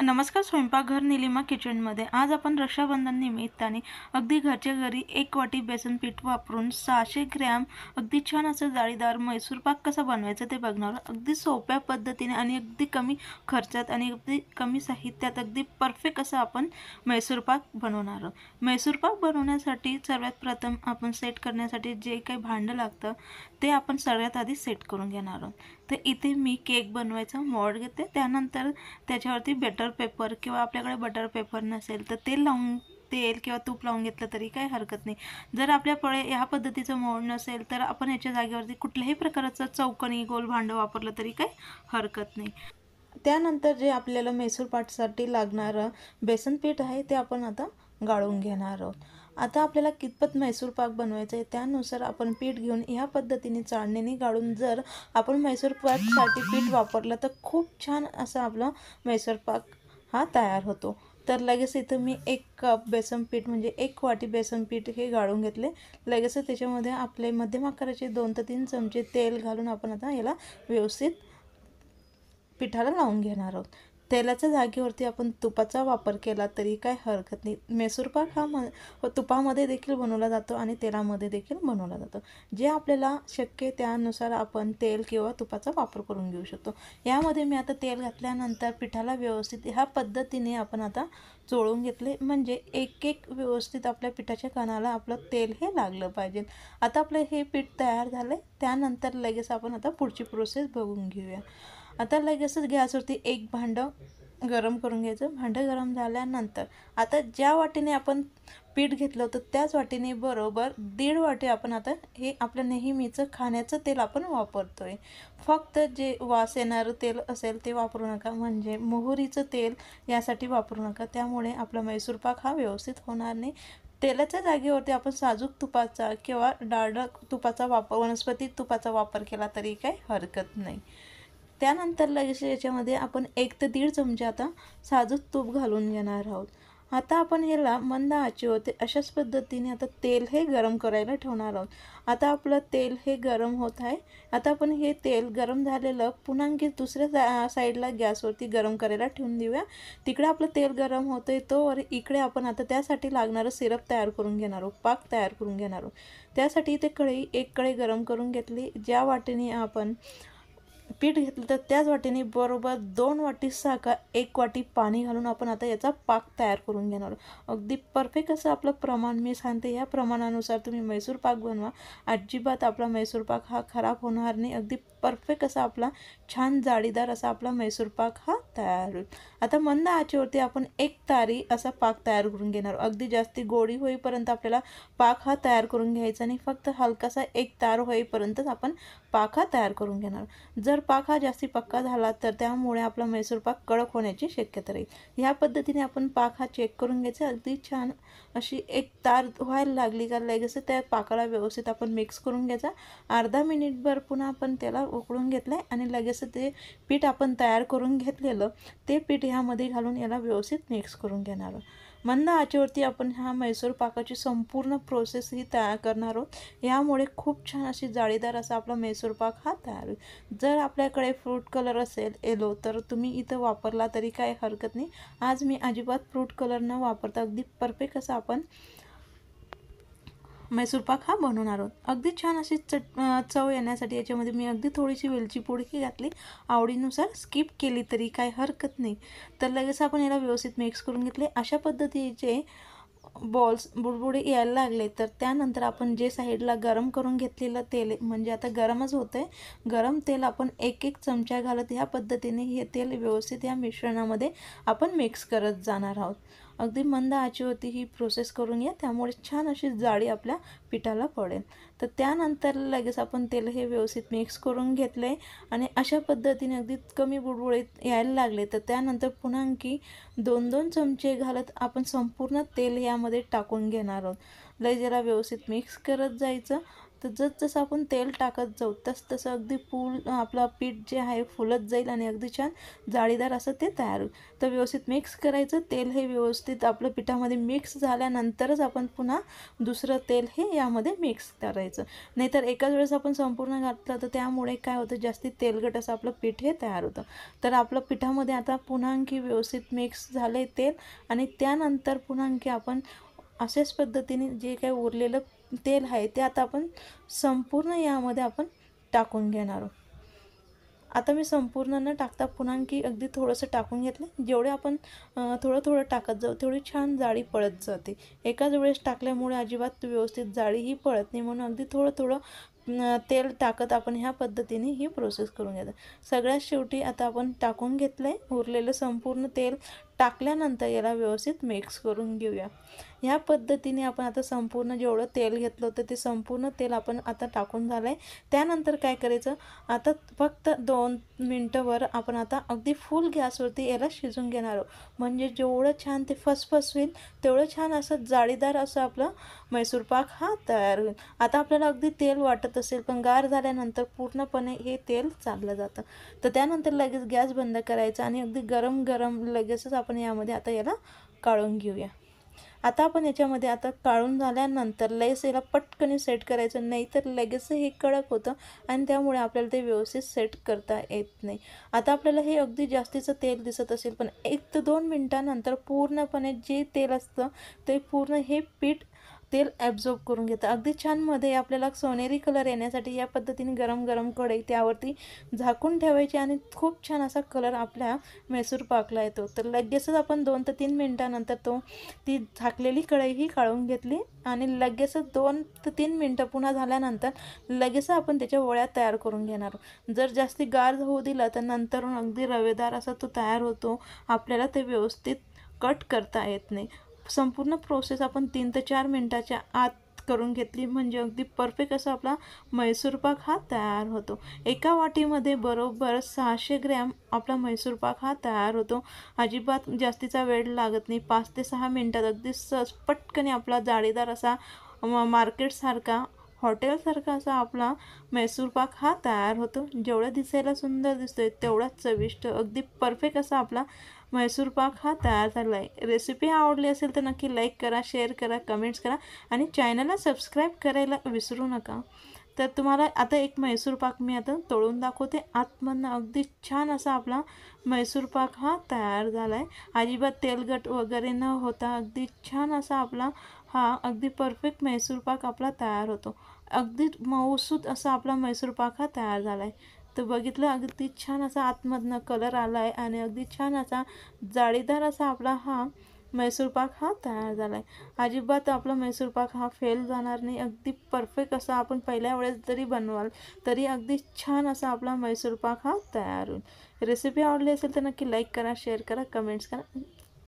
नमस्कार. स्वयंपाकघर निलिमा किचनमध्ये आज आपण रक्षाबंधन निमित्ताने अगदी घरच्या घरी 1 वाटी बेसन पीठ वापरून 600 ग्रॅम अगदी छान असं जाळीदार मैसूर पाक कसा बनवायचा ते बघणार आहोत. अगदी सोप्या पद्धतीने आणि अगदी कमी खर्चात आणि अगदी कमी साहित्यात अगदी परफेक्ट असं आपण मैसूर पाक बनवणार आहोत. मैसूर पाक बनवण्यासाठी सर्वात प्रथम आपण सेट करण्यासाठी जे काही भांडं लागतं ते आपण सगळ्यात आधी सेट करून घेणार आहोत. तर इथे मी केक बनवायचा मोल्ड घेते. त्यानंतर त्याच्यावरती बटर पेपर किंवा आपल्याकडे बटर पेपर नसेल तर तेल किंवा तूप लावून घेतलं तरी काही हरकत नाही. जर आपल्याकडे ह्या पद्धतीचं मोल्ड नसेल तर आपण याच्या जागेवरती कुठल्याही प्रकारचं चौकोनी गोल भांडं वापरलं तरी काही हरकत नाही. त्यानंतर जे आपल्याला मैसूर पाकसाठी लागणारं बेसन पीठ आहे ते आपण आता गाळून घेणार आहोत. आता आपल्याला कितपत मैसूर पाक बनवायचं आहे त्यानुसार आपण पीठ घेऊन ह्या पद्धतीने चाळणीने गाळून जर आपण मैसूर पाकसाठी पीठ वापरलं तर खूप छान असं आपलं मैसूर पाक हा तयार होतो. तर लगेच इथं मी 1 कप बेसन पीठ म्हणजे 1 वाटी बेसन पीठ हे गाळून घेतले. लगेच त्याच्यामध्ये आपले मध्यम आकाराचे 2 ते 3 चमचे तेल घालून आपण आता याला व्यवस्थित पिठाला लावून घेणार आहोत. तेलाच्या जागेवरती आपण तुपाचा वापर केला तरी काय हरकत नाही. मैसूर पाक हा तुपामध्ये देखील बनवला जातो आणि तेलामध्ये देखील बनवला जातो. जे आपल्याला शक्य त्यानुसार आपण तेल किंवा तुपाचा वापर करून घेऊ शकतो. यामध्ये मी आता तेल घातल्यानंतर पिठाला व्यवस्थित ह्या पद्धतीने आपण आता चोळून घेतले म्हणजे एक व्यवस्थित आपल्या पिठाच्या कणाला आपलं तेल हे लागलं पाहिजे. आता आपलं हे पीठ तयार झालं. त्यानंतर लगेच आपण आता पुढची प्रोसेस बघून घेऊया. आता लगेचच गॅसवरती एक भांडं गरम करून घ्यायचं. भांडं गरम झाल्यानंतर आता ज्या वाटीने आपण पीठ घेतलं होतं त्याच वाटीने बरोबर 1.5 वाटी आपण आता हे आपलं नेहमीचं खाण्याचं तेल आपण वापरतोय. फक्त जे वास येणारं तेल असेल ते वापरू नका, म्हणजे मोहरीचं तेल यासाठी वापरू नका. त्यामुळे आपला मैसूर पाक हा व्यवस्थित होणार नाही. तेलाच्या जागेवरती आपण साजूक तुपाचा किंवा डालडा तुपाचा वापर वनस्पती तुपाचा वापर केला तरी काही हरकत नाही. त्यानंतर लगेच याच्यामध्ये आपण 1 ते 1.5 चमचे आता साजूक तूप घालून घेणार आहोत. आता आपण याला मंद आचेवरती अशाच पद्धतीने आता तेल हे गरम करायला ठेवणार आहोत. आता आपलं तेल हे गरम होत आहे. आता आपण हे तेल गरम झालेलं पुन्हा आणखी दुसऱ्या साईडला गॅसवरती गरम करायला ठेवून देऊया. तिकडे आपलं तेल गरम होतं आहे तोवर इकडे आपण आता त्यासाठी लागणारं सिरप तयार करून घेणार आहोत, पाक तयार करून घेणार आहोत. त्यासाठी इथे एक कढई गरम करून घेतली. ज्या वाटीने आपण पीठ घेतलं तर त्याच वाटीने बरोबर 2 वाटी साखर 1 वाटी पाणी घालून आपण आता याचा पाक तयार करून घेणार आहोत. अगदी परफेक्ट असं आपलं प्रमाण मी सांगते. या प्रमाणानुसार तुम्ही मैसूर पाक बनवा. अजिबात आपला मैसूर पाक हा खराब होणार नाही. अगदी परफेक्ट असा आपला छान जाळीदार असा आपला मैसूर पाक हा तयार होईल. आता मंद आचेवरती आपण 1 तारी असा पाक तयार करून घेणार. अगदी जास्ती गोडी होईपर्यंत आपल्याला पाक हा तयार करून घ्यायचा नाही. फक्त हलकासा 1 तार होईपर्यंतच आपण पाक हा तयार करून घेणार. जर पाक हा जास्ती पक्का झाला तर त्यामुळे आपला मैसूर पाक कडक होण्याची शक्यता राहील. ह्या पद्धतीने आपण पाक हा चेक करून घ्यायचा. अगदी छान अशी 1 तार व्हायला लागली का लगेच त्या पाकाला व्यवस्थित आपण मिक्स करून घ्यायचा. अर्धा मिनिटभर पुन्हा आपण त्याला उकळून घेतलं आहे आणि लगेच ते पीठ आपण तयार करून घेतलेलं ते पीठ ह्यामध्ये घालून याला व्यवस्थित मिक्स करून घेणार आहोत. मंद आचेवरती आपण ह्या मैसूर पाकाची संपूर्ण प्रोसेस ही तयार करणार आहोत. यामुळे खूप छान अशी जाळीदार असा आपला मैसूर पाक हा तयार होईल. जर आपल्याकडे फ्रूट कलर असेल येलो तर तुम्ही इथं वापरला तरी काही हरकत नाही. आज मी अजिबात फ्रूट कलर न वापरता अगदी परफेक्ट असा आपण मैसूर पाक हा बनवणार आहोत. अगदी छान अशी चव येण्यासाठी याच्यामध्ये मी अगदी थोडीशी वेलची पूडही घातली. आवडीनुसार स्किप केली तरी काही हरकत नाही. तर लगेच आपण याला व्यवस्थित मिक्स करून घेतले. अशा पद्धतीचे बॉल्स बुडबुडे यायला लागले तर त्यानंतर आपण जे साईडला गरम करून घेतलेलं तेल म्हणजे आता गरमच होतं आहे. गरम तेल आपण 1 चमचा घालत ह्या पद्धतीने हे तेल व्यवस्थित या मिश्रणामध्ये आपण मिक्स करत जाणार आहोत. अगदी मंद आचेवरती ही प्रोसेस करून घ्या. त्यामुळे छान अशी जाळी आपल्या पिठाला पडेल. तर त्यानंतर लगेच आपण तेल हे व्यवस्थित मिक्स करून घेतलं आहे आणि अशा पद्धतीने अगदी कमी बुडबुडे यायला लागले तर त्यानंतर पुन्हा आणखी 2-2 चमचे घालत आपण संपूर्ण तेल यामध्ये टाकून घेणार आहोत. लय जरा व्यवस्थित मिक्स करत जायचं. तर जसं आपण तेल टाकत जाऊ तसं अगदी आपला पीठ जे आहे फुलत जाईल आणि अगदी छान जाळीदार असं ते तयार होईल. तर व्यवस्थित मिक्स करायचं. तेल हे व्यवस्थित आपलं पिठामध्ये मिक्स झाल्यानंतरच आपण पुन्हा दुसरं तेल हे यामध्ये मिक्स करायचं, नाहीतर एकाच वेळेस आपण संपूर्ण घातलं तर त्यामुळे काय होतं, जास्ती तेलकट असं आपलं पीठ हे तयार होतं. तर आपलं पिठामध्ये आता पुन्हा आणखी व्यवस्थित मिक्स झाले तेल आणि त्यानंतर पुन्हा आणखी आपण अशाच पद्धतीने जे काही उरलेलं तेल आहे ते आता आपण संपूर्ण यामध्ये आपण टाकून घेणार आहोत. आता मी संपूर्ण न टाकता पुन्हा आणखी अगदी थोडंसं टाकून घेतलं. जेवढे आपण थोडं थोडं टाकत जाऊ तेवढी छान जाळी पळत जाते. एकाच वेळेस टाकल्यामुळे अजिबात व्यवस्थित जाळीही पळत नाही, म्हणून अगदी थोडं थोडं तेल टाकत आपण ह्या पद्धतीने ही प्रोसेस करून घ्यायचं. सगळ्यात शेवटी आता आपण टाकून घेतलं आहे उरलेलं संपूर्ण तेल. टाकल्यानंतर याला व्यवस्थित मिक्स करून घेऊया. ह्या पद्धतीने आपण आता संपूर्ण जेवढं तेल घेतलं होतं ते संपूर्ण तेल आपण आता टाकून झालं आहे. त्यानंतर काय करायचं, आता फक्त 2 मिनटंवर आपण आता अगदी फुल गॅसवरती याला शिजून घेणार आहोत. म्हणजे जेवढं छान ते फसफस होईल तेवढं छान असं जाळीदार असं आपलं मैसूर पाक हा तयार होईल. आता आपल्याला अगदी तेल वाटत असेल, पण गार झाल्यानंतर पूर्णपणे हे तेल चाललं जातं. तर त्यानंतर लगेच गॅस बंद करायचा आणि अगदी गरम गरम लगेचच आपण यामध्ये आता याला काढून घेऊया. आता आपण याच्यामध्ये आता काढून झाल्यानंतर लगेच याला पटकन सेट करायचं, नाही तर लगेच हे कडक होतं आणि त्यामुळे आपल्याला ते व्यवस्थित सेट करता येत नाही. आता आपल्याला हे अगदी जास्तीचं तेल दिसत असेल, पण 1 ते 2 मिनटानंतर पूर्णपणे जे तेल असतं ते पूर्ण हे पीठ तेल ॲब्झॉर्ब करून घेतं. अगदी छान मध्ये आपल्याला सोनेरी कलर येण्यासाठी या पद्धतीने गरम गरम कढई त्यावरती झाकून ठेवायची आणि खूप छान असा कलर आपल्या मैसूर पाकला येतो. तर लगेचच आपण 2 ते 3 मिनटानंतर ती झाकलेली कढईही काढून घेतली आणि लगेचच 2 ते 3 मिनटं पुन्हा झाल्यानंतर लगेच आपण त्याच्या वड्या तयार करून घेणार. जर जास्ती गार होऊ दिला तर नंतरून अगदी रवेदार असा तो तयार होतो, आपल्याला ते व्यवस्थित कट करता येत नाही. संपूर्ण प्रोसेस आपण 3 ते 4 मिनटाच्या आत करून घेतली म्हणजे अगदी परफेक्ट असा आपला मैसूर पाक हा तयार होतो. एका वाटीमध्ये बरोबर 600 ग्रॅम आपला मैसूर पाक हा तयार होतो. अजिबात जास्तीचा वेळ लागत नाही. 5 ते 6 मिनटात अगदी सहज पटकन आपला जाळीदार असा मार्केटसारखा हॉटेलसारखा असा आपला मैसूर पाक हा तयार होतो. जेवढा दिसायला सुंदर दिसतोय तेवढाच चविष्ट अगदी परफेक्ट असा आपला मैसूर पाक हा तयार झाला आहे. रेसिपी आवडली असेल तर नक्की लाईक करा, शेअर करा, कमेंट्स करा आणि चॅनलला सबस्क्राईब करायला विसरू नका. तर तुम्हाला आता एक मैसूर पाक मी आता तळून दाखवते. आतमधनं अगदी छान असा आपला मैसूर पाक हा तयार झाला आहे. अजिबात तेलकट वगैरे न होता अगदी छान असा आपला हा अगदी परफेक्ट मैसूर पाक आपला तयार होतो. अगदी मऊसूत असा आपला मैसूर पाक हा तयार झाला आहे. तर बघितलं अगदी छान असा आतमधनं कलर आला आहे आणि अगदी छान असा जाळीदार असा आपला हा मैसूर पाक हा तयार झाला आहे. अजिबात आपला मैसूर पाक हा फेल जाणार नाही. अगदी परफेक्ट असा आपण पहिल्या वेळेस जरी बनवाल तरी अगदी छान असा आपला मैसूर पाक हा तयार होईल. रेसिपी आवडली असेल तर नक्की लाईक करा, शेअर करा, कमेंट्स करा.